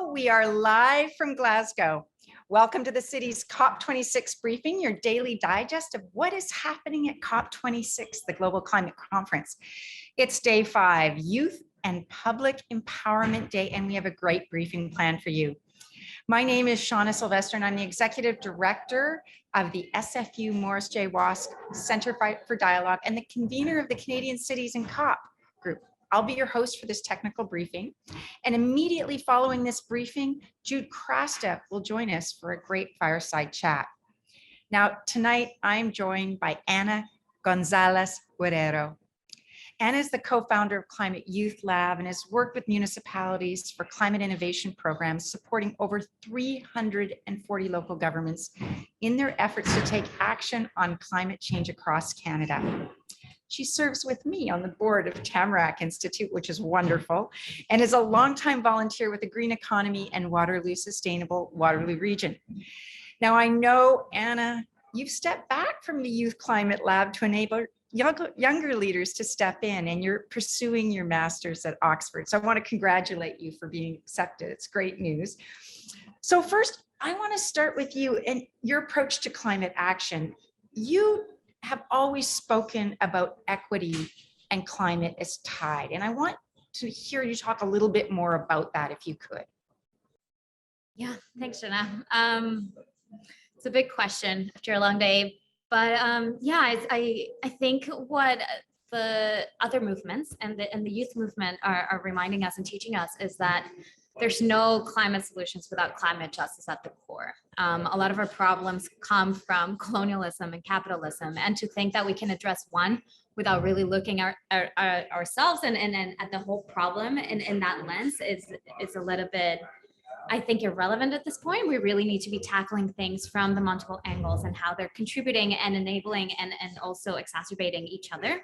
Hello, we are live from Glasgow. Welcome to the Cities COP26 briefing, your daily digest of what is happening at COP26, the Global Climate Conference. It's day 5, Youth and Public Empowerment Day, and we have a great briefing plan for you. My name is Shauna Sylvester, and I'm the Executive Director of the SFU Morris J. Wosk Center for Dialogue and the convener of the Canadian Cities and COP group. I'll be your host for this technical briefing. And immediately following this briefing, Jude Crasta will join us for a great fireside chat. Now, tonight, I'm joined by Ana Gonzalez-Guerrero. Ana is the co-founder of Climate Youth Lab and has worked with municipalities for climate innovation programs, supporting over 340 local governments in their efforts to take action on climate change across Canada. She serves with me on the board of Tamarack Institute, which is wonderful, and is a longtime volunteer with the Green Economy and Waterloo Sustainable Waterloo Region. Now, I know, Ana, you've stepped back from the Youth Climate Lab to enable younger leaders to step in, and you're pursuing your master's at Oxford. So I want to congratulate you for being accepted. It's great news. So first, I want to start with you and your approach to climate action. You have always spoken about equity and climate as tied, and I want to hear you talk a little bit more about that if you could. Yeah, thanks, Shauna. It's a big question after a long day, but yeah, I think what the other movements and the youth movement are reminding us and teaching us is that there's no climate solutions without climate justice at the core. A lot of our problems come from colonialism and capitalism, and to think that we can address one without really looking at ourselves and at the whole problem in that lens is a little bit, I think, irrelevant at this point. We really need to be tackling things from the multiple angles and how they're contributing and enabling and also exacerbating each other.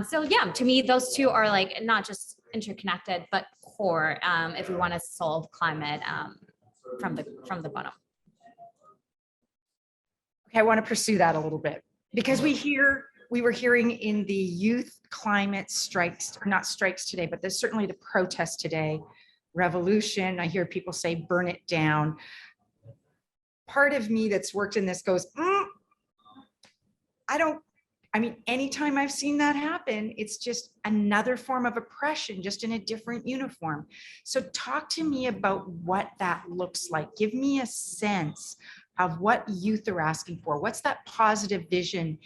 So yeah, to me, those two are like not just interconnected, but core if we want to solve climate from the bottom. Okay, I want to pursue that a little bit because we were hearing in the youth climate strikes, or not strikes today, but there's certainly the protests today, revolution. I hear people say, burn it down. Part of me that's worked in this goes, I mean, anytime I've seen that happen, it's just another form of oppression, just in a different uniform. So talk to me about what that looks like. Give me a sense of what youth are asking for. What's that positive vision?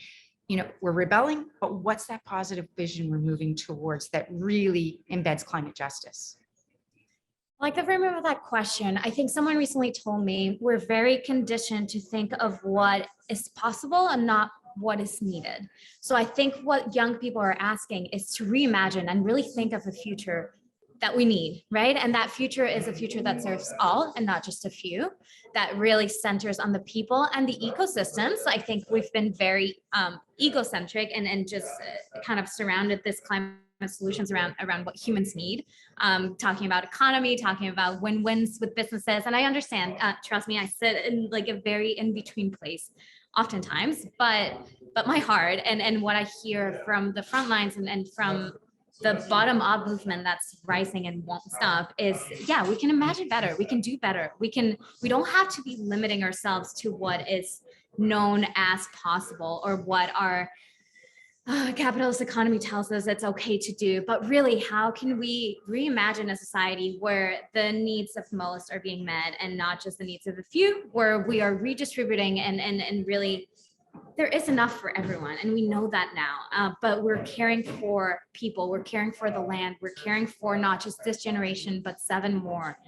You know, we're rebelling, but what's that positive vision we're moving towards that really embeds climate justice? Like the framing of that question, I think someone recently told me we're very conditioned to think of what is possible and not what is needed. So I think what young people are asking is to reimagine and really think of a future that we need, right? And that future is a future that serves all and not just a few, that really centers on the people and the ecosystems. I think we've been very egocentric and just kind of surrounded this climate solutions around what humans need, talking about economy, talking about win-wins with businesses. And I understand, trust me, I sit in like a very in-between place oftentimes, but my heart and what I hear from the front lines and from the bottom-up movement that's rising and won't stop is, yeah, we can imagine better, we can do better, we don't have to be limiting ourselves to what is known as possible or what our capitalist economy tells us it's okay to do, but really, how can we reimagine a society where the needs of most are being met and not just the needs of the few, where we are redistributing and really there is enough for everyone, and we know that now, but we're caring for people, we're caring for the land, we're caring for not just this generation, but 7 more.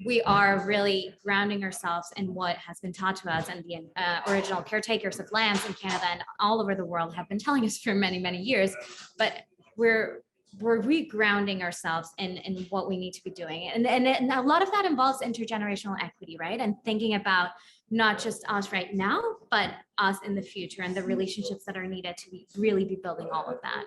We are really grounding ourselves in what has been taught to us, and the original caretakers of lands in Canada and all over the world have been telling us for many, many years, but we're regrounding ourselves in what we need to be doing. And a lot of that involves intergenerational equity, right? And thinking about not just us right now, but us in the future and the relationships that are needed to really be building all of that.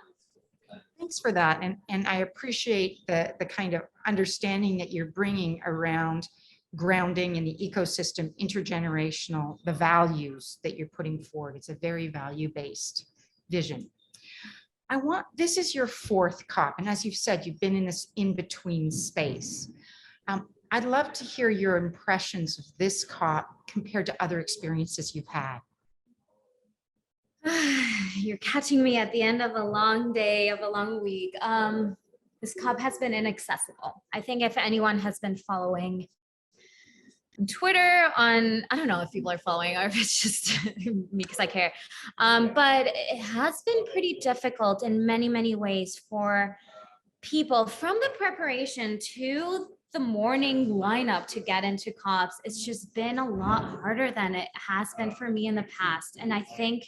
Thanks for that. And I appreciate the kind of understanding that you're bringing around grounding in the ecosystem, intergenerational, the values that you're putting forward. It's a very value-based vision. This is your 4th COP. And as you've said, you've been in this in-between space. I'd love to hear your impressions of this COP compared to other experiences you've had. You're catching me at the end of a long day, of a long week. This COP has been inaccessible. I think if anyone has been following Twitter I don't know if people are following or if it's just me because I care. But it has been pretty difficult in many, many ways for people from the preparation to the morning lineup to get into COPs. It's just been a lot harder than it has been for me in the past. And I think,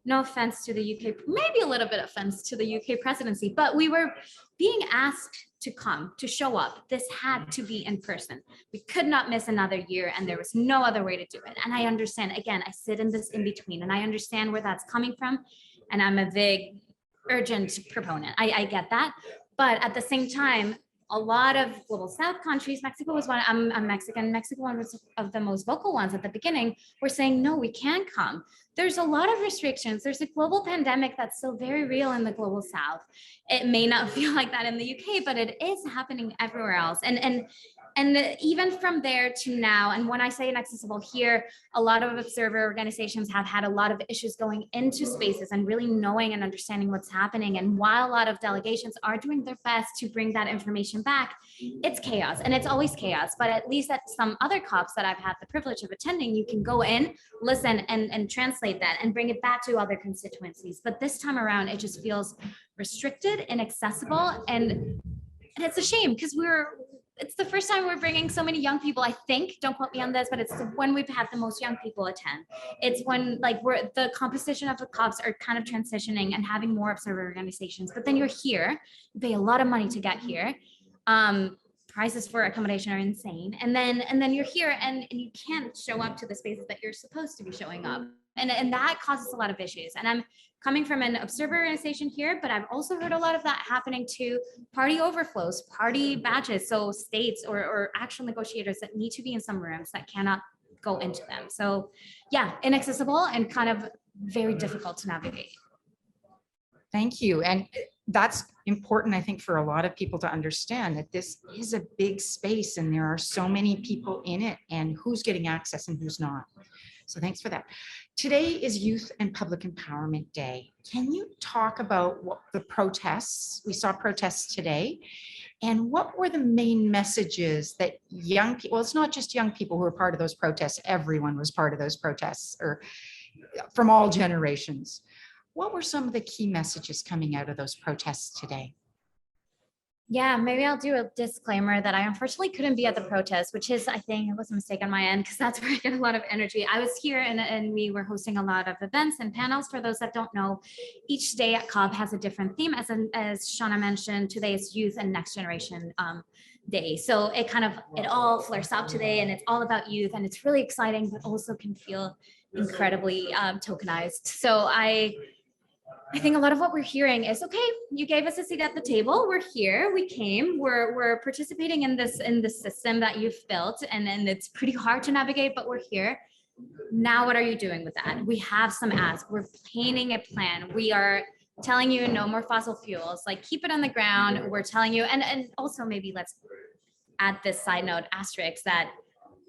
no offense to the UK, maybe a little bit of offense to the UK presidency, but we were being asked to come, to show up. This had to be in person. We could not miss another year and there was no other way to do it. And I understand, again, I sit in this in between and I understand where that's coming from. And I'm a big, urgent proponent. I get that. But at the same time, a lot of global South countries, Mexico was one, I'm Mexican, Mexico was of the most vocal ones at the beginning, were saying, no, we can't come. There's a lot of restrictions. There's a global pandemic that's still very real in the global South. It may not feel like that in the UK, but it is happening everywhere else. And even from there to now, and when I say inaccessible here, a lot of observer organizations have had a lot of issues going into spaces and really knowing and understanding what's happening. And while a lot of delegations are doing their best to bring that information back, it's chaos and it's always chaos. But at least at some other COPs that I've had the privilege of attending, you can go in, listen and translate that and bring it back to other constituencies. But this time around, it just feels restricted, inaccessible, and it's a shame because it's the first time we're bringing so many young people, I think, don't quote me on this, but it's when we've had the most young people attend. It's when the composition of the COPs are kind of transitioning and having more observer organizations, but then you're here, you pay a lot of money to get here. Prices for accommodation are insane. And then you're here and you can't show up to the spaces that you're supposed to be showing up. And that causes a lot of issues. And I'm coming from an observer organization here, but I've also heard a lot of that happening to party overflows, party badges. So states or actual negotiators that need to be in some rooms that cannot go into them. So yeah, inaccessible and kind of very difficult to navigate. Thank you. And that's important, I think, for a lot of people to understand that this is a big space and there are so many people in it and who's getting access and who's not. So thanks for that. Today is Youth and Public Empowerment Day. Can you talk about what the protests, we saw protests today, and what were the main messages that young people, well, it's not just young people who were part of those protests, everyone was part of those protests, or from all generations. What were some of the key messages coming out of those protests today? Yeah, maybe I'll do a disclaimer that I unfortunately couldn't be at the protest, which is, I think it was a mistake on my end because that's where I get a lot of energy. I was here and we were hosting a lot of events and panels. For those that don't know, each day at COP has a different theme. As Shauna mentioned, today is Youth and Next Generation Day. So it all flares up today and it's all about youth and it's really exciting, but also can feel incredibly tokenized. So I think a lot of what we're hearing is, okay, you gave us a seat at the table. We're here. We came. We're participating in this system that you've built, and it's pretty hard to navigate, but we're here. Now, what are you doing with that? We have some asks. We're painting a plan. We are telling you no more fossil fuels. Like keep it on the ground. We're telling you, and also maybe let's add this side note asterisk that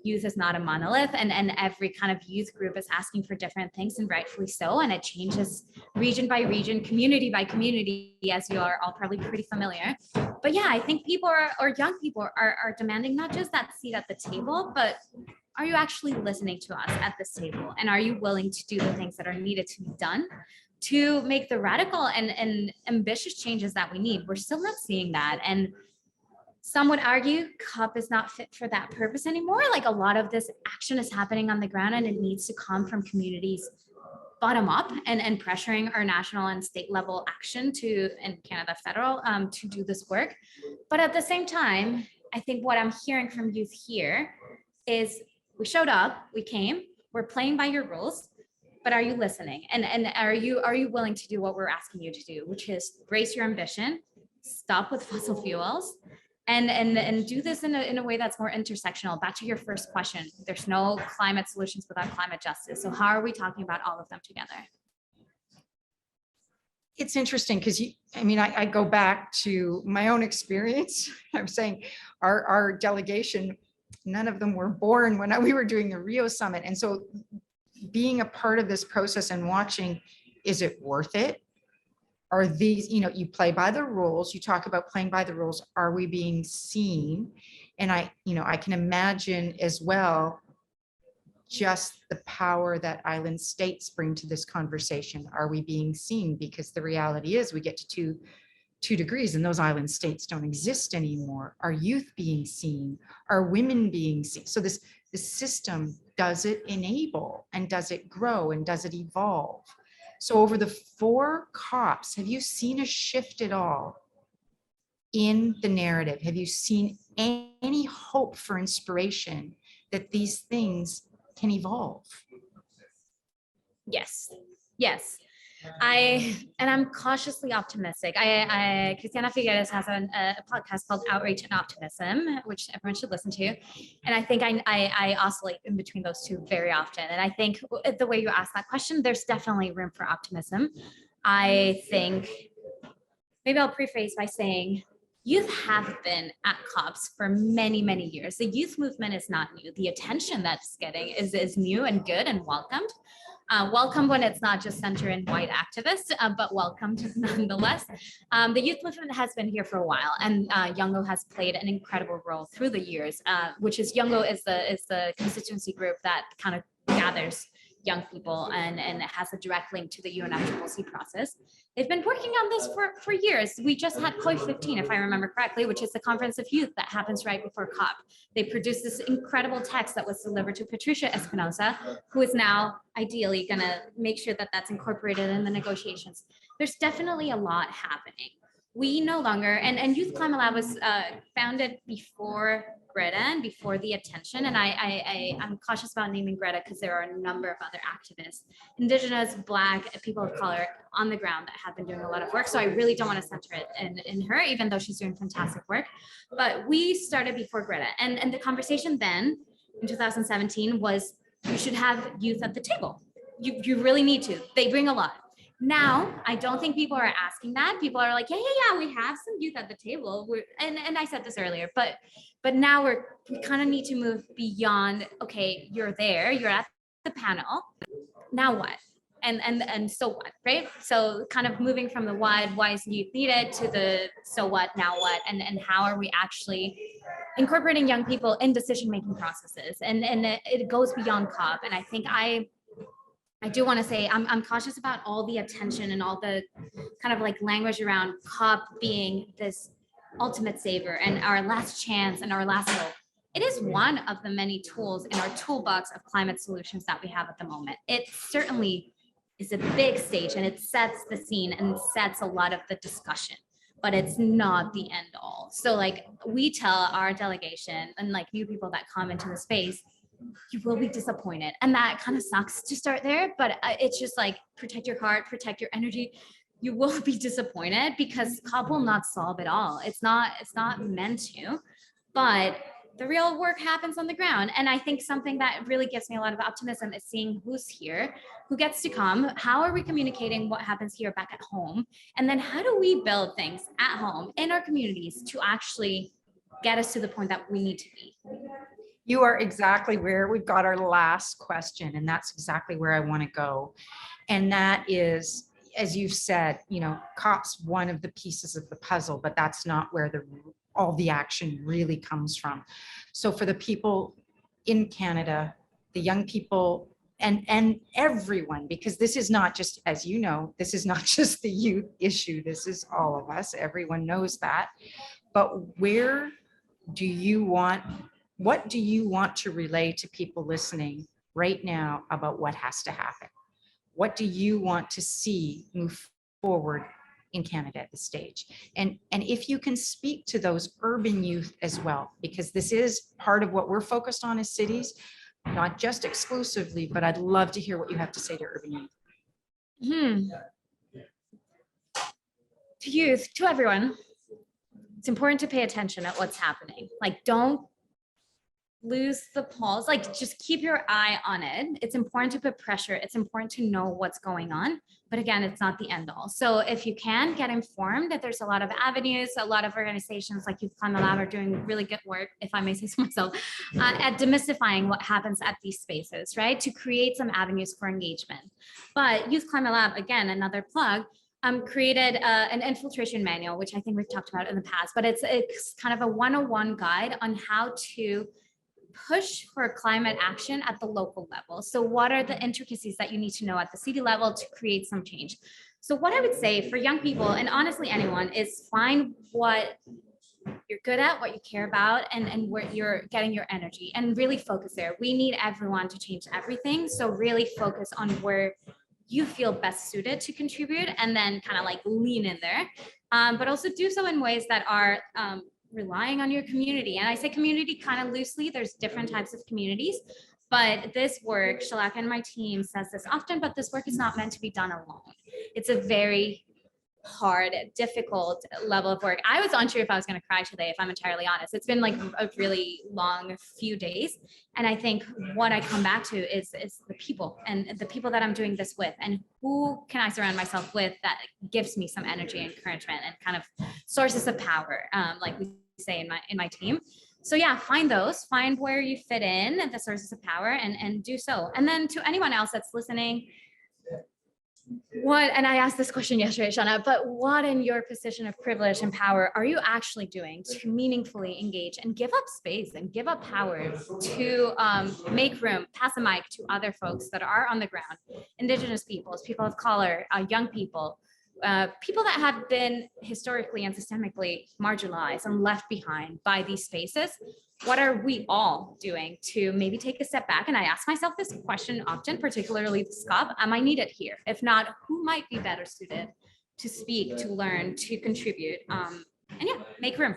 youth is not a monolith and every kind of youth group is asking for different things and rightfully so. And it changes region by region, community by community, as you are all probably pretty familiar. But yeah, I think people or young people are demanding not just that seat at the table, but are you actually listening to us at this table? And are you willing to do the things that are needed to be done to make the radical and ambitious changes that we need? We're still not seeing that. And some would argue COP is not fit for that purpose anymore. Like a lot of this action is happening on the ground and it needs to come from communities bottom up and pressuring our national and state level action and Canada federal to do this work. But at the same time, I think what I'm hearing from youth here is we showed up, we came, we're playing by your rules, but are you listening? And are you willing to do what we're asking you to do, which is raise your ambition, stop with fossil fuels, and do this in a way that's more intersectional. Back to your first question, there's no climate solutions without climate justice. So how are we talking about all of them together? It's interesting because I go back to my own experience. I'm saying our delegation, none of them were born when we were doing the Rio Summit. And so being a part of this process and watching, is it worth it? Are these, you play by the rules, you talk about playing by the rules. Are we being seen? And I can imagine as well, just the power that island states bring to this conversation. Are we being seen? Because the reality is we get to two degrees and those island states don't exist anymore. Are youth being seen? Are women being seen? So this system, does it enable and does it grow and does it evolve? So over the 4 COPs, have you seen a shift at all in the narrative? Have you seen any hope for inspiration that these things can evolve? Yes. I'm cautiously optimistic. Christiana Figueres has a podcast called Outreach and Optimism, which everyone should listen to. And I think I oscillate in between those two very often. And I think the way you ask that question, there's definitely room for optimism. I think maybe I'll preface by saying youth have been at COPs for many, many years. The youth movement is not new. The attention that's getting is new and good and welcomed. Welcome when it's not just center and white activists, but welcomed nonetheless. The youth movement has been here for a while, and Youngo has played an incredible role through the years, which is Youngo is the constituency group that kind of gathers young people and has a direct link to the UNFCCC process. They've been working on this for years. We just had COP15, if I remember correctly, which is the Conference of Youth that happens right before COP. They produced this incredible text that was delivered to Patricia Espinosa, who is now ideally gonna make sure that that's incorporated in the negotiations. There's definitely a lot happening. We no longer, and Youth Climate Lab was founded before Greta and before the attention, and I'm cautious about naming Greta because there are a number of other activists, Indigenous, Black, people of color on the ground that have been doing a lot of work. So I really don't want to center it in her, even though she's doing fantastic work. But we started before Greta, and the conversation then in 2017 was you should have youth at the table. You really need to. They bring a lot. Now, I don't think people are asking that. People are like, yeah, we have some youth at the table. And I said this earlier, but now we kind of need to move beyond, okay, you're there, you're at the panel. Now what? And so what, right? So kind of moving from the why is youth needed to the so what, now what, and how are we actually incorporating young people in decision-making processes? And it goes beyond COP. And I think I do want to say I'm cautious about all the attention and all the kind of like language around COP being this ultimate savior and our last chance and our last hope. It is one of the many tools in our toolbox of climate solutions that we have at the moment. It certainly is a big stage and it sets the scene and sets a lot of the discussion, but it's not the end all. So like we tell our delegation and like new people that come into the space, you will be disappointed. And that kind of sucks to start there, but it's just like, protect your heart, protect your energy. You will be disappointed because COP will not solve it all. It's not meant to, but the real work happens on the ground. And I think something that really gives me a lot of optimism is seeing who's here, who gets to come, how are we communicating what happens here back at home? And then how do we build things at home in our communities to actually get us to the point that we need to be? You are exactly where we've got our last question, and that's exactly where I want to go. And that is, as you've said, COP's one of the pieces of the puzzle, but that's not where all the action really comes from. So for the people in Canada, the young people, and everyone, because this is not just, as you know, this is not just the youth issue, this is all of us, everyone knows that. But what do you want to relay to people listening right now about what has to happen? What do you want to see move forward in Canada at this stage? And if you can speak to those urban youth as well, because this is part of what we're focused on as cities, not just exclusively, but I'd love to hear what you have to say to urban youth. To youth, to everyone, it's important to pay attention at what's happening. Like, don't lose the pulse, like just keep your eye on it. It's important to put pressure. It's important to know what's going on. But again, it's not the end all. So if you can get informed, that there's a lot of avenues, a lot of organizations like Youth Climate Lab are doing really good work, if I may say so myself, at demystifying what happens at these spaces, right? To create some avenues for engagement. But Youth Climate Lab, again, another plug, created an infiltration manual, which I think we've talked about in the past, but it's kind of a 101 guide on how to push for climate action at the local level. So what are the intricacies that you need to know at the city level to create some change? So what I would say for young people, and honestly anyone, is find what you're good at, what you care about, and where you're getting your energy, and really focus there. We need everyone to change everything. So really focus on where you feel best suited to contribute, and then kind of like lean in there. But also do so in ways that are relying on your community. And I say community kind of loosely, there's different types of communities, but this work, Shalaka and my team says this often, but this work is not meant to be done alone. It's a very hard, difficult level of work. I was unsure if I was going to cry today, if I'm entirely honest. It's been like a really long few days. And I think what I come back to is the people, and the people that I'm doing this with, and who can I surround myself with that gives me some energy, encouragement, and kind of sources of power, like we say in my team. So yeah, find where you fit in, the sources of power, and do so. And then to anyone else that's listening, and I asked this question yesterday, Shauna, but what in your position of privilege and power are you actually doing to meaningfully engage and give up space and give up power to make room, pass a mic to other folks that are on the ground, Indigenous peoples, people of color, young people, people that have been historically and systemically marginalized and left behind by these spaces? What are we all doing to maybe take a step back? And I ask myself this question often, particularly this COP, am I needed here? If not, who might be better suited to speak, to learn, to contribute? And yeah, make room.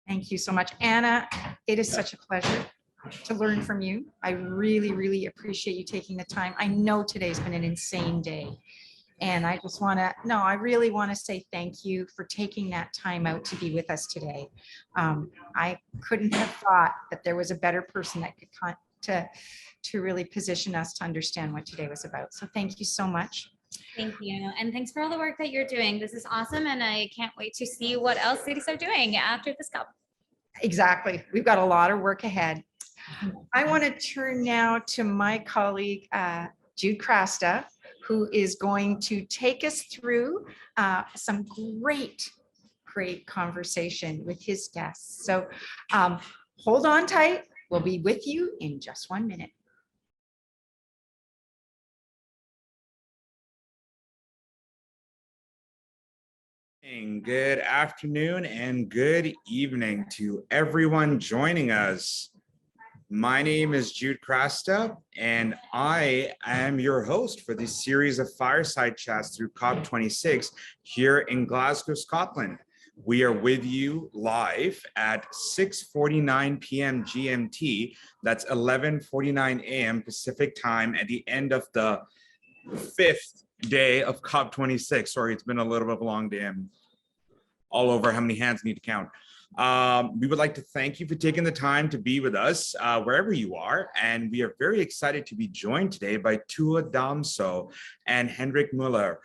Thank you so much, Anna. It is such a pleasure to learn from you. I really, really appreciate you taking the time. I know today's been an insane day. And I just want to, I really want to say thank you for taking that time out to be with us today. I couldn't have thought that there was a better person that could to really position us to understand what today was about. So thank you so much. Thank you. And thanks for all the work that you're doing. This is awesome. And I can't wait to see what else cities are doing after this COP. Exactly. We've got a lot of work ahead. I want to turn now to my colleague, Jude Crasta, who is going to take us through some great conversation with his guests. So hold on tight. We'll be with you in just 1 minute. Good afternoon and good evening to everyone joining us. My name is Jude Crasta, and I am your host for this series of Fireside chats through COP26 here in Glasgow, Scotland. We are with you live at 6:49 p.m. GMT. That's 11:49 a.m. Pacific time at the end of the 5th day of COP26. Sorry, it's been a little bit of a long day. I'm all over how many hands need to count. We would like to thank you for taking the time to be with us wherever you are. And we are very excited to be joined today by Dalmsø and Henrik Müller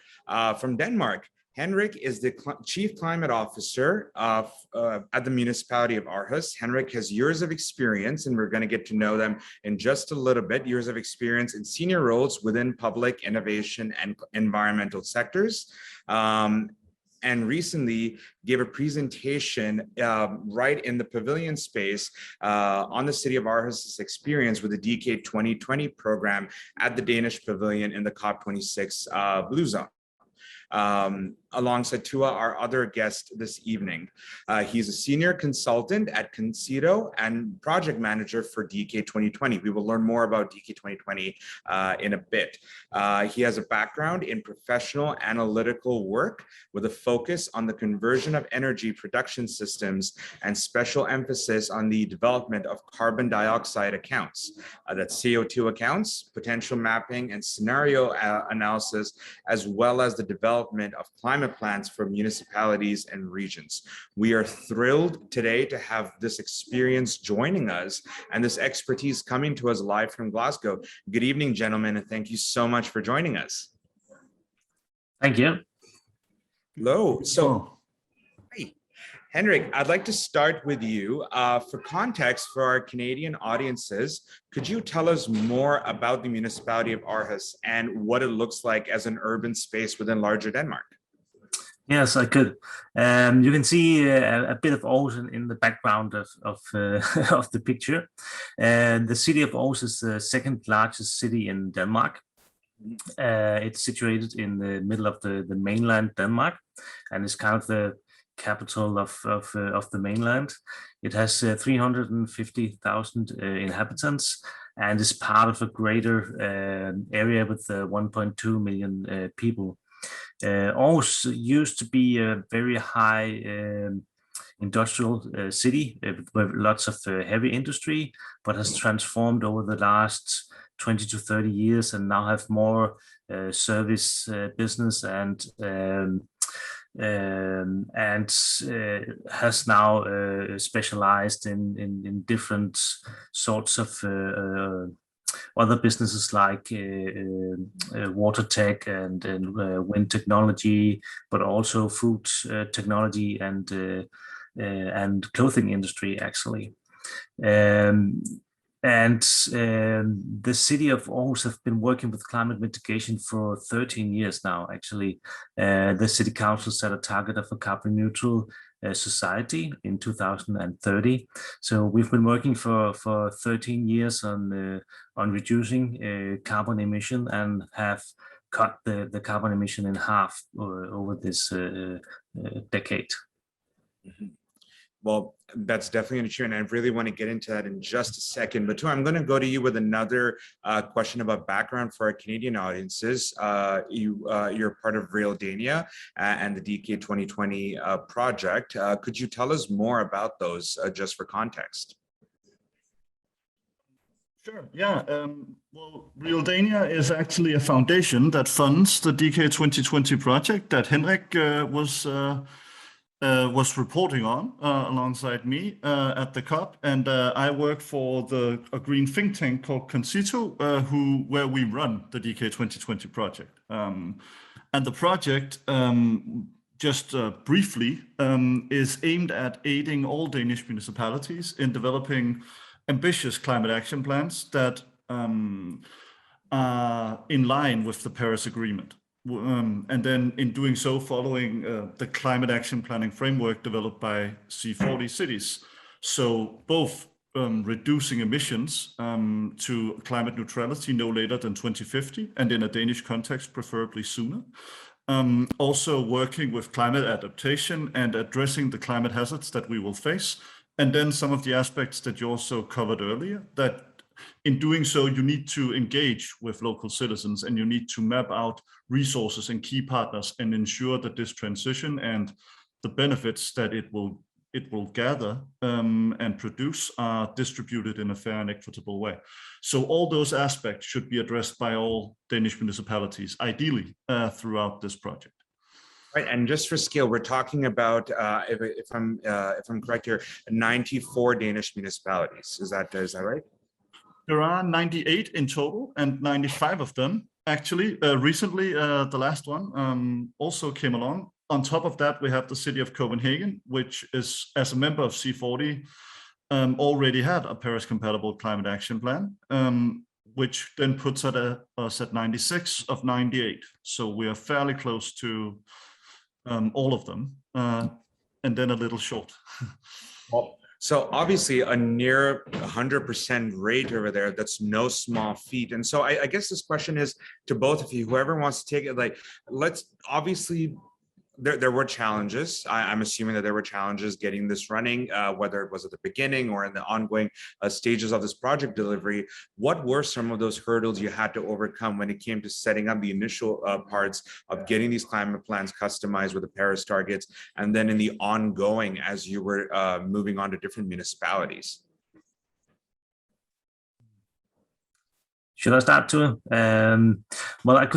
from Denmark. Henrik is the Chief Climate Officer at the municipality of Aarhus. Henrik has years of experience, and we're going to get to know them in just a little bit, years of experience in senior roles within public innovation and environmental sectors. And recently gave a presentation right in the pavilion space on the city of Aarhus' experience with the DK 2020 program at the Danish pavilion in the COP26 Blue Zone. Alongside Tua, our other guest this evening. He's a senior consultant at Concito and project manager for DK 2020. We will learn more about DK 2020 in a bit. He has a background in professional analytical work with a focus on the conversion of energy production systems and special emphasis on the development of carbon dioxide accounts. That's CO2 accounts, potential mapping and scenario analysis, as well as the development of climate climate plans for municipalities and regions. We are thrilled today to have this experience joining us and this expertise coming to us live from Glasgow. Good evening, gentlemen, and thank you so much for joining us. Thank you. Hello. So, hey, Henrik, I'd like to start with you. For context for our Canadian audiences, could you tell us more about the municipality of Aarhus and what it looks like as an urban space within larger Denmark? Yes, I could. You can see a bit of Aarhus in the background of of the picture. The city of Aarhus is the second largest city in Denmark. It's situated in the middle of the mainland Denmark, and it's kind of the capital of the mainland. It has 350,000 inhabitants and is part of a greater area with 1.2 million people. Aarhus used to be a very high industrial city with lots of heavy industry, but has transformed over the last 20 to 30 years and now have more service business and has now specialized in different sorts of other businesses like water tech and wind technology, but also food technology and clothing industry actually. The city of Aarhus have been working with climate mitigation for 13 years now. Actually, the city council set a target of a carbon neutral society in 2030. So we've been working for 13 years on reducing carbon emission and have cut the carbon emission in half over this decade. Mm-hmm. Well, that's definitely true, and I really want to get into that in just a second. But I'm going to go to you with another question about background for our Canadian audiences. You're part of Realdania and the DK 2020 project. Could you tell us more about those, just for context? Sure. Yeah. Well, Realdania is actually a foundation that funds the DK 2020 project that Henrik was reporting on alongside me at the COP, and I work for a green think tank called Concito, where we run the DK 2020 project. And the project, just briefly, is aimed at aiding all Danish municipalities in developing ambitious climate action plans that are in line with the Paris Agreement. And then in doing so, following the climate action planning framework developed by C40 cities. So both reducing emissions to climate neutrality no later than 2050, and in a Danish context, preferably sooner. Also working with climate adaptation and addressing the climate hazards that we will face. And then some of the aspects that you also covered earlier, that in doing so, you need to engage with local citizens and you need to map out resources and key partners and ensure that this transition and the benefits that it will gather and produce are distributed in a fair and equitable way. So all those aspects should be addressed by all Danish municipalities, ideally throughout this project. Right, and just for scale, we're talking about, if I'm correct here, 94 Danish municipalities. Is that right? There are 98 in total, and 95 of them actually recently, the last one also came along. On top of that, we have the city of Copenhagen, which is, as a member of C40, already had a Paris-compatible climate action plan, which then puts us at 96 of 98. So we are fairly close to all of them, and then a little short. Well, so obviously a near 100% rate over there, that's no small feat. And so I guess this question is to both of you, whoever wants to take it, like, let's obviously, there were challenges. I'm assuming that there were challenges getting this running, whether it was at the beginning or in the ongoing stages of this project delivery. What were some of those hurdles you had to overcome when it came to setting up the initial parts of getting these climate plans customized with the Paris targets, and then in the ongoing as you were moving on to different municipalities? Should I start too? Well,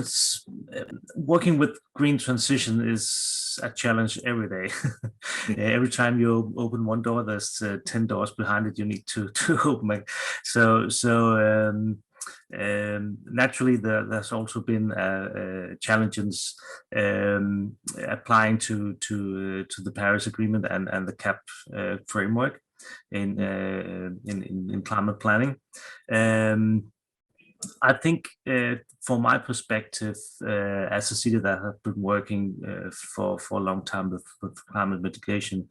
working with green transition is a challenge every day. Every time you open one door, there's 10 doors behind it you need to open. Naturally, there's also been challenges applying to the Paris Agreement and the CAP framework in climate planning. I think from my perspective, as a city that has been working for a long time with climate mitigation,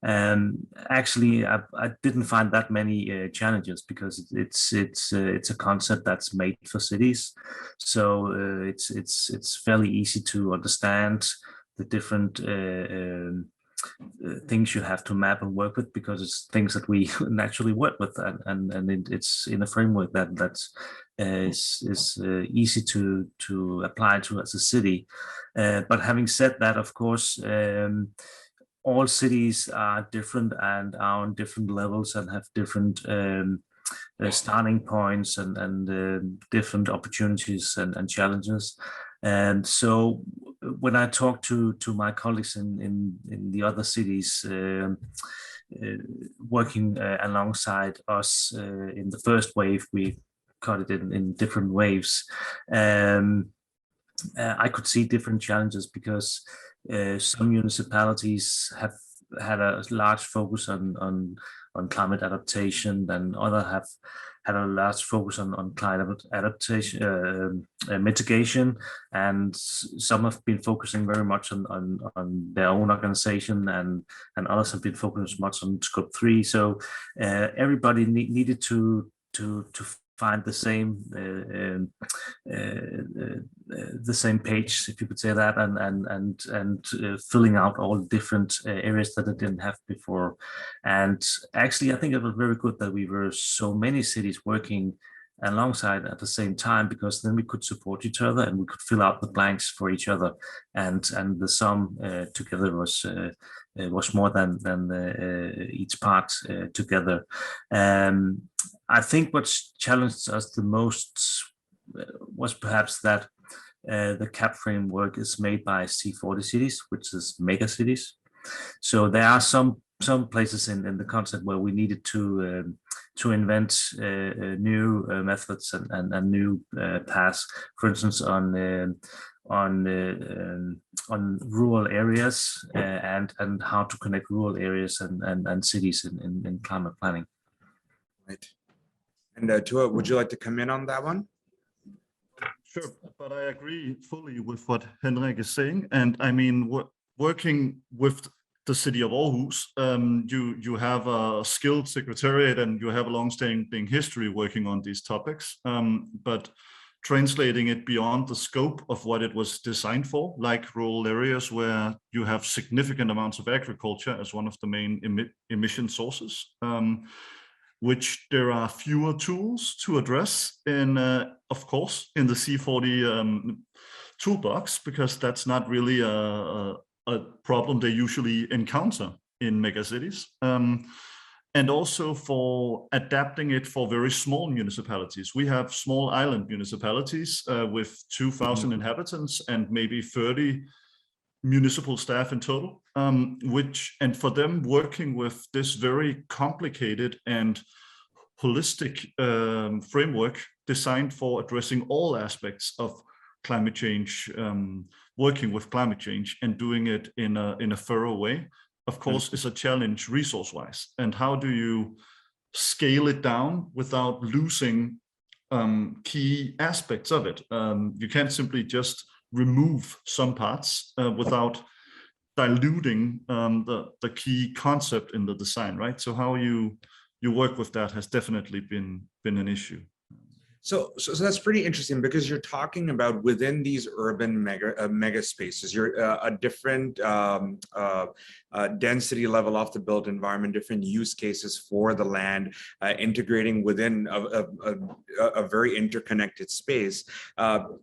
actually I didn't find that many challenges, because it's a concept that's made for cities, so it's fairly easy to understand the different things you have to map and work with, because it's things that we naturally work with, and it's in a framework that's easy to apply to as a city. But having said that, of course, all cities are different and are on different levels and have different starting points and different opportunities and challenges. And so when I talk to my colleagues in the other cities working alongside us in the first wave, we cut it in different waves. I could see different challenges, because some municipalities have had a large focus on climate adaptation, and others have had a large focus on climate adaptation mitigation, and some have been focusing very much on their own organization, and others have been focused much on scope 3. So everybody needed to find the same page, if you could say that, and filling out all different areas that it didn't have before. And actually, I think it was very good that we were so many cities working alongside at the same time, because then we could support each other and we could fill out the blanks for each other, and the sum together was more than each part together. I think what challenged us the most was perhaps that the CAP framework is made by C40 cities, which is mega cities. So there are some places in the concept where we needed to invent new methods and new paths, for instance, on rural areas and how to connect rural areas and cities in climate planning. Right. And Tua, would you like to come in on that one? Sure, but I agree fully with what Henrik is saying. And I mean, working with the city of Aarhus, you have a skilled secretariat and you have a long-standing history working on these topics. But translating it beyond the scope of what it was designed for, like rural areas where you have significant amounts of agriculture as one of the main emission sources, which there are fewer tools to address in, of course, in the C40 toolbox, because that's not really a problem they usually encounter in megacities. And also for adapting it for very small municipalities. We have small island municipalities with 2,000 inhabitants and maybe 30 municipal staff in total, and for them working with this very complicated and holistic framework designed for addressing all aspects of climate change, working with climate change and doing it in a thorough way, of course, is a challenge resource-wise. And how do you scale it down without losing key aspects of it? You can't simply just remove some parts without diluting the key concept in the design, right? So how you work with that has definitely been an issue. So that's pretty interesting, because you're talking about within these urban mega spaces, you're a different density level of the built environment, different use cases for the land, integrating within a very interconnected space.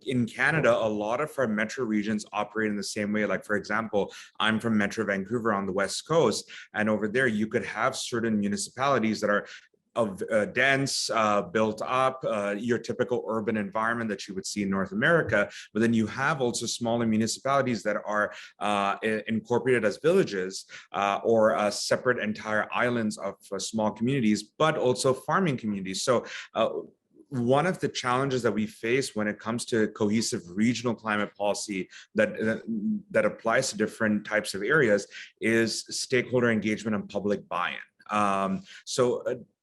In Canada, a lot of our metro regions operate in the same way. Like, for example, I'm from Metro Vancouver on the West Coast, and over there you could have certain municipalities that are dense, built up, your typical urban environment that you would see in North America. But then you have also smaller municipalities that are incorporated as villages or separate entire islands of small communities, but also farming communities. So one of the challenges that we face when it comes to cohesive regional climate policy that applies to different types of areas is stakeholder engagement and public buy-in.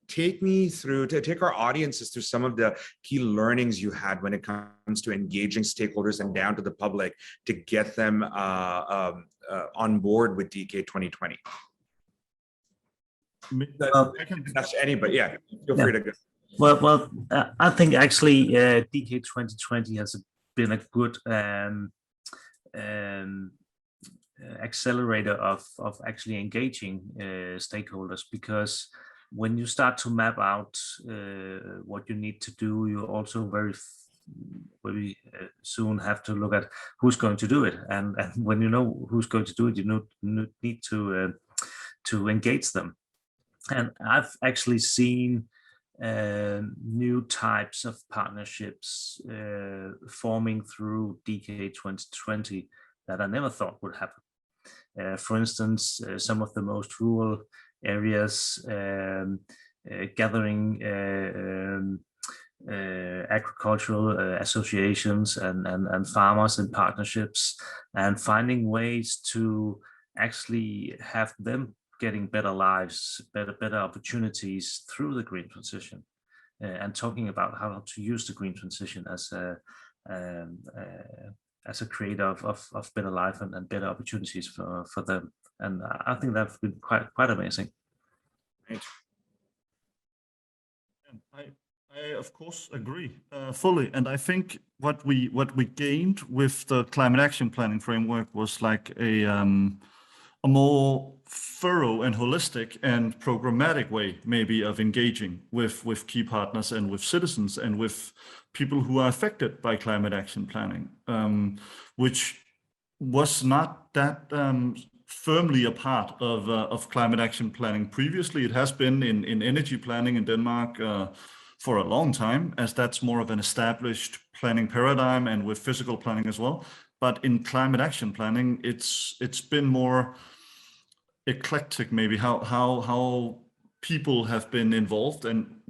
Take our audiences through some of the key learnings you had when it comes to engaging stakeholders and down to the public to get them on board with DK 2020. That's anybody, yeah, feel free to go. Well, I think actually DK 2020 has been a good accelerator of actually engaging stakeholders, because when you start to map out what you need to do, you also very soon have to look at who's going to do it, and when you know who's going to do it, you need to engage them. And I've actually seen new types of partnerships forming through DK 2020 that I never thought would happen. For instance, some of the most rural areas gathering agricultural associations and farmers in partnerships and finding ways to actually have them getting better lives, better opportunities through the green transition, and talking about how to use the green transition as a creator of better life and better opportunities for them. And I think that's been quite amazing. Right. I of course agree fully, and I think what we gained with the climate action planning framework was like a more thorough and holistic and programmatic way maybe of engaging with key partners and with citizens and with people who are affected by climate action planning, which was not that firmly a part of climate action planning previously. It has been in energy planning in Denmark for a long time, as that's more of an established planning paradigm, and with physical planning as well. But in climate action planning, it's been more eclectic, maybe how people have been involved, and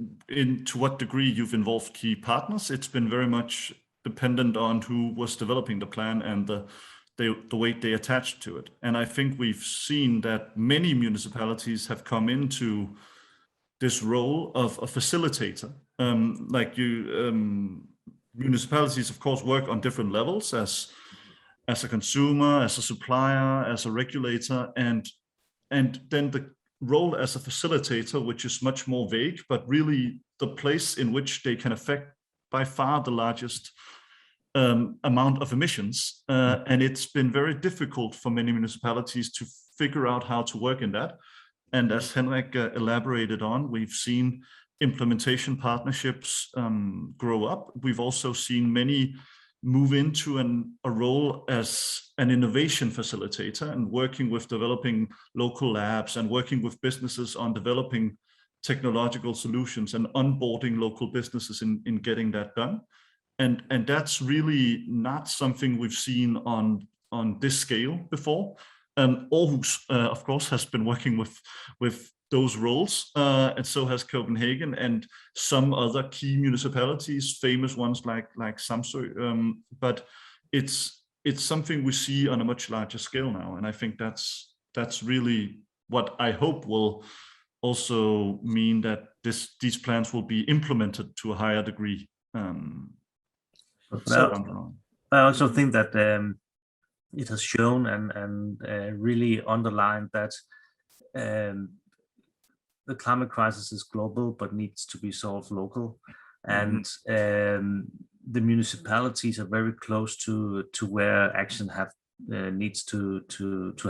to what degree you've involved key partners. It's been very much dependent on who was developing the plan and the weight they attached to it. And I think we've seen that many municipalities have come into this role of a facilitator. Municipalities, of course, work on different levels as a consumer, as a supplier, as a regulator, and then the role as a facilitator, which is much more vague, but really the place in which they can affect by far the largest amount of emissions. And it's been very difficult for many municipalities to figure out how to work in that. And as Henrik elaborated on, we've seen implementation partnerships grow up. We've also seen many move into a role as an innovation facilitator and working with developing local labs and working with businesses on developing technological solutions and onboarding local businesses in getting that done. And that's really not something we've seen on this scale before. Aarhus, of course, has been working with those roles, and so has Copenhagen and some other key municipalities, famous ones like Dalmsø. But it's something we see on a much larger scale now, and I think that's really what I hope will also mean that these plans will be implemented to a higher degree. I also think that it has shown and really underlined that the climate crisis is global but needs to be solved local, and the municipalities are very close to where action needs to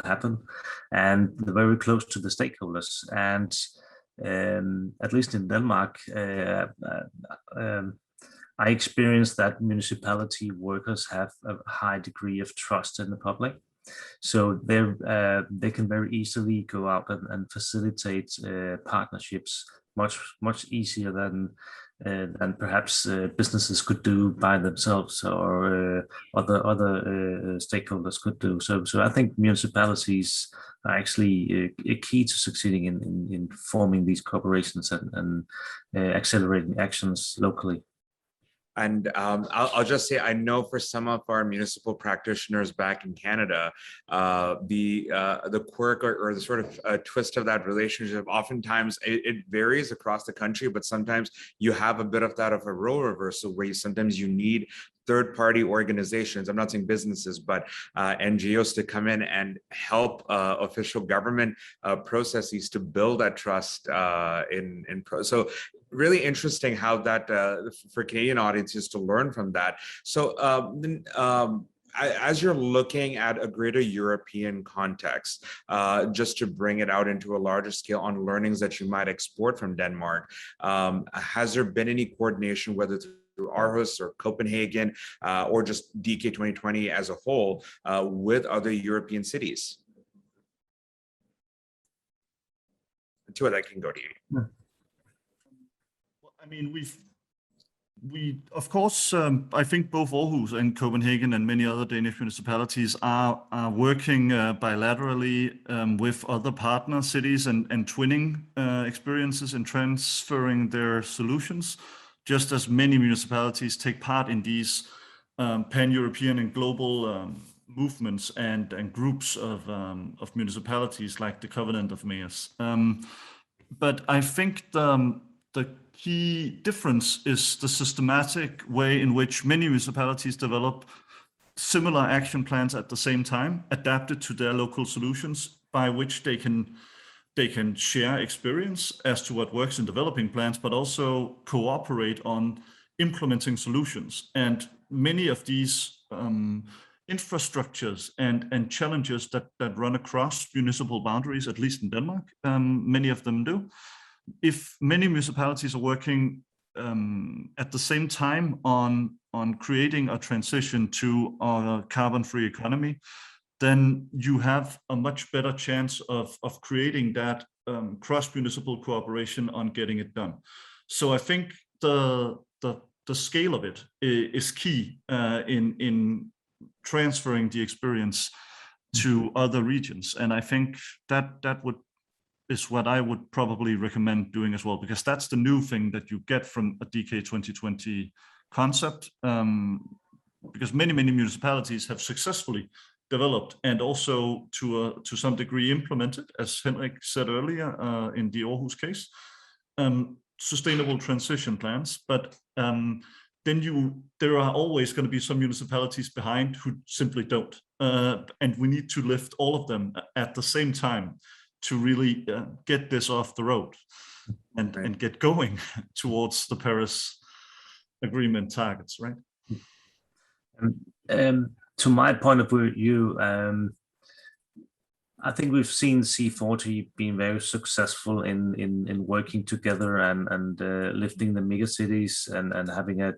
happen, and they're very close to the stakeholders. And at least in Denmark, I experienced that municipality workers have a high degree of trust in the public. So they can very easily go out and facilitate partnerships much easier than perhaps businesses could do by themselves, or other stakeholders could do. So I think municipalities are actually a key to succeeding in forming these corporations and accelerating actions locally. And I'll just say, I know for some of our municipal practitioners back in Canada, the quirk or the sort of twist of that relationship, oftentimes it varies across the country, but sometimes you have a bit of that of a role reversal where sometimes you need third-party organizations, I'm not saying businesses, but NGOs to come in and help official government processes to build that trust so really interesting how that for Canadian audiences to learn from that. So as you're looking at a greater European context, just to bring it out into a larger scale on learnings that you might export from Denmark, has there been any coordination, whether through Aarhus or Copenhagen, or just DK 2020 as a whole, with other European cities? Two of that can go to you. I mean, we of course, I think both Aarhus and Copenhagen and many other Danish municipalities are working bilaterally with other partner cities and twinning experiences and transferring their solutions, just as many municipalities take part in these pan-European and global movements and groups of municipalities like the Covenant of Mayors. But I think the key difference is the systematic way in which many municipalities develop similar action plans at the same time, adapted to their local solutions, by which they can share experience as to what works in developing plans, but also cooperate on implementing solutions. And many of these infrastructures and challenges that run across municipal boundaries, at least in Denmark, many of them do. If many municipalities are working at the same time on creating a transition to a carbon-free economy, then you have a much better chance of creating that cross-municipal cooperation on getting it done. So I think the scale of it is key in transferring the experience to other regions, and I think that is what I would probably recommend doing as well, because that's the new thing that you get from a DK 2020 concept, because many municipalities have successfully developed and also to some degree implemented, as Henrik said earlier in the Aarhus case, sustainable transition plans. But then there are always going to be some municipalities behind who simply don't, and we need to lift all of them at the same time to really get this off the road and get going towards the Paris Agreement targets, right? To my point of view, I think we've seen C40 being very successful in working together and lifting the mega cities and having a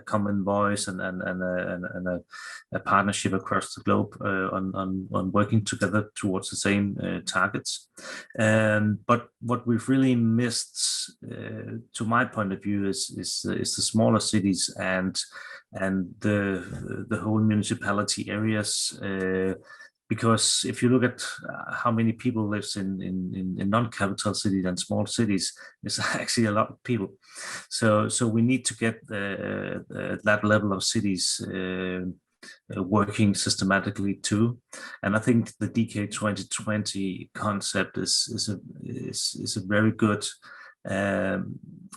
common voice and a partnership across the globe on working together towards the same targets. But what we've really missed, to my point of view, is the smaller cities and the whole municipality areas. Because if you look at how many people lives in non-capital cities and small cities, it's actually a lot of people. So we need to get that level of cities working systematically too. And I think the DK 2020 concept is a very good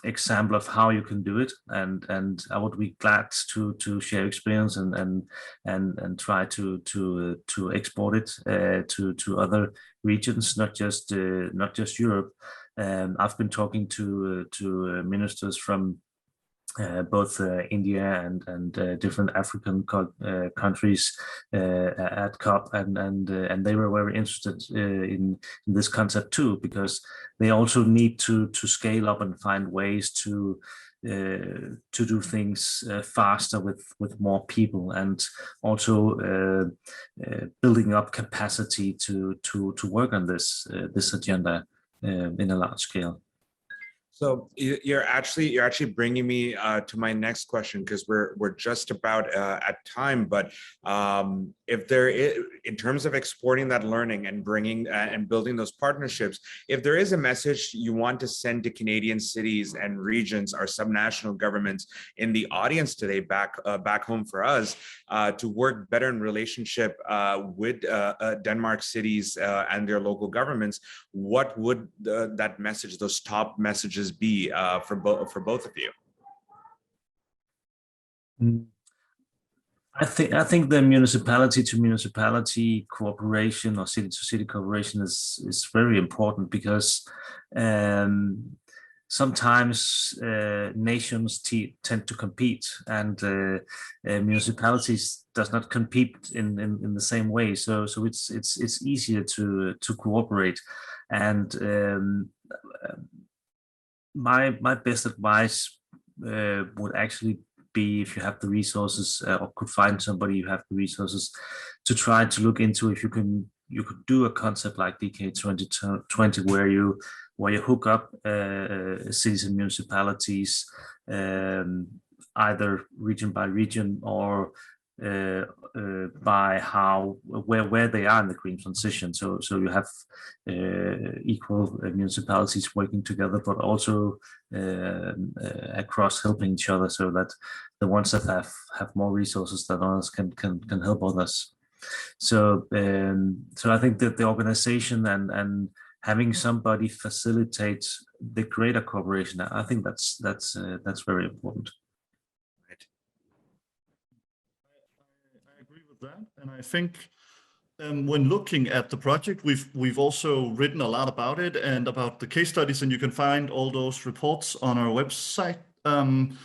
example of how you can do it, and I would be glad to share experience and try to export it to other regions, not just Europe. I've been talking to ministers from both India and different African countries at COP, and they were very interested in this concept too, because they also need to scale up and find ways to do things faster with more people, and also building up capacity to work on this agenda in a large scale. So you're actually bringing me to my next question, because we're just about at time. But if there is, in terms of exporting that learning and bringing and building those partnerships, if there is a message you want to send to Canadian cities and regions, our subnational governments in the audience today, back home for us, to work better in relationship with Denmark cities and their local governments, what would that message, those top messages be for both of you? I think the municipality to municipality cooperation or city to city cooperation is very important, because sometimes nations tend to compete, and municipalities does not compete in the same way. So it's easier to cooperate. And my best advice would actually be, if you have the resources or could find somebody who have the resources, to try to look into if you could do a concept like DK 2020 where you hook up cities and municipalities, either region by region or by where they are in the green transition. So you have equal municipalities working together, but also across helping each other, so that the ones that have more resources than others can help others. So I think that the organization and having somebody facilitate the greater cooperation, I think that's very important. I agree with that, and I think when looking at the project, we've also written a lot about it and about the case studies, and you can find all those reports on our website, and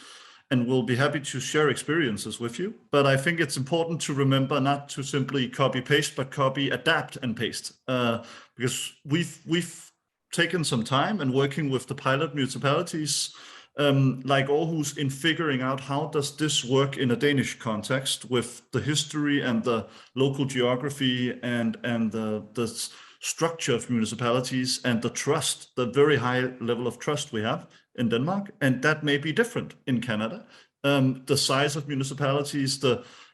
we'll be happy to share experiences with you. But I think it's important to remember not to simply copy paste, but copy, adapt, and paste, because we've taken some time and working with the pilot municipalities like Aarhus in figuring out how does this work in a Danish context with the history and the local geography and the structure of municipalities and the trust, the very high level of trust we have in Denmark, and that may be different in Canada. The size of municipalities,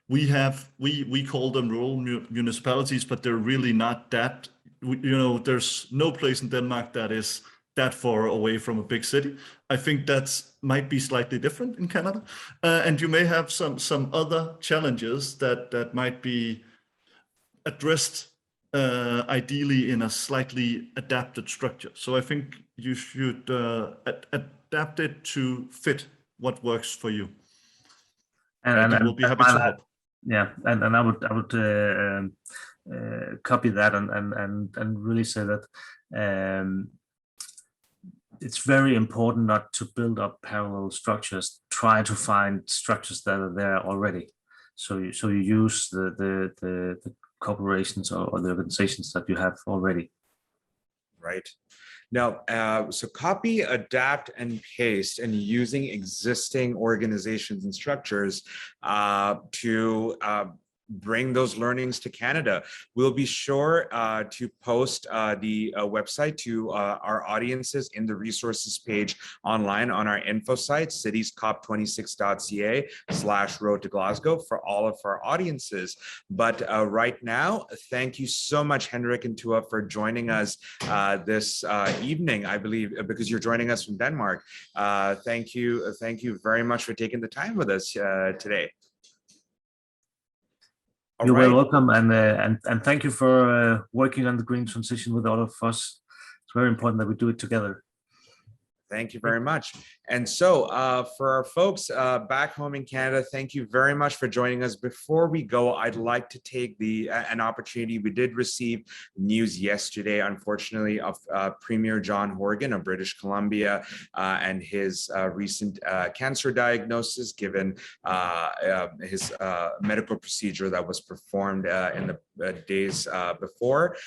we call them rural municipalities, but they're really not that. There's no place in Denmark that is that far away from a big city. I think that might be slightly different in Canada, and you may have some other challenges that might be addressed ideally in a slightly adapted structure. So I think you should adapt it to fit what works for you. And we'll be happy to help. Yeah, and I would copy that and really say that it's very important not to build up parallel structures. Try to find structures that are there already. So you use the corporations or the organizations that you have already. Right. Now, so copy, adapt, and paste, and using existing organizations and structures to bring those learnings to Canada. We'll be sure to post the website to our audiences in the resources page online on our info site, citiescop26.ca/road to Glasgow, for all of our audiences. But right now, thank you so much, Henrik and Tua, for joining us this evening, I believe, because you're joining us from Denmark. Thank you very much for taking the time with us today. You're very welcome, and thank you for working on the green transition with all of us. It's very important that we do it together. Thank you very much. And so for our folks back home in Canada, thank you very much for joining us. Before we go, I'd like to take an opportunity. We did receive news yesterday, unfortunately, of Premier John Horgan of British Columbia and his recent cancer diagnosis, given his medical procedure that was performed in the days before.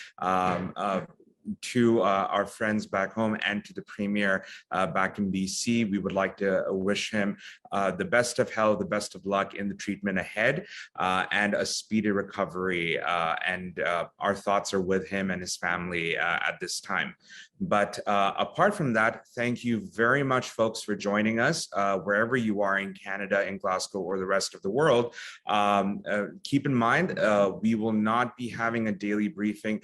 to our friends back home and to the Premier back in BC. We would like to wish him the best of health, the best of luck in the treatment ahead, and a speedy recovery. And our thoughts are with him and his family at this time. But apart from that, thank you very much, folks, for joining us wherever you are in Canada, in Glasgow, or the rest of the world. Keep in mind, we will not be having a daily briefing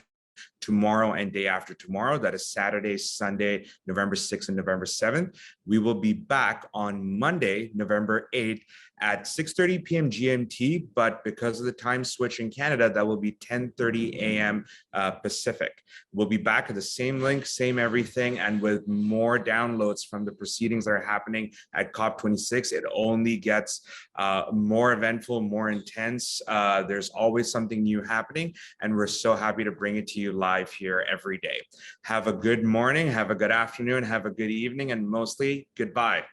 tomorrow and day after tomorrow. That is Saturday, Sunday, November 6th and November 7th. We will be back on Monday, November 8th at 6:30 p.m. GMT, but because of the time switch in Canada, that will be 10:30 a.m. Pacific. We'll be back at the same link, same everything, and with more downloads from the proceedings that are happening at COP26. It only gets more eventful, more intense. There's always something new happening, and we're so happy to bring it to you live here every day. Have a good morning, have a good afternoon, have a good evening, and mostly goodbye.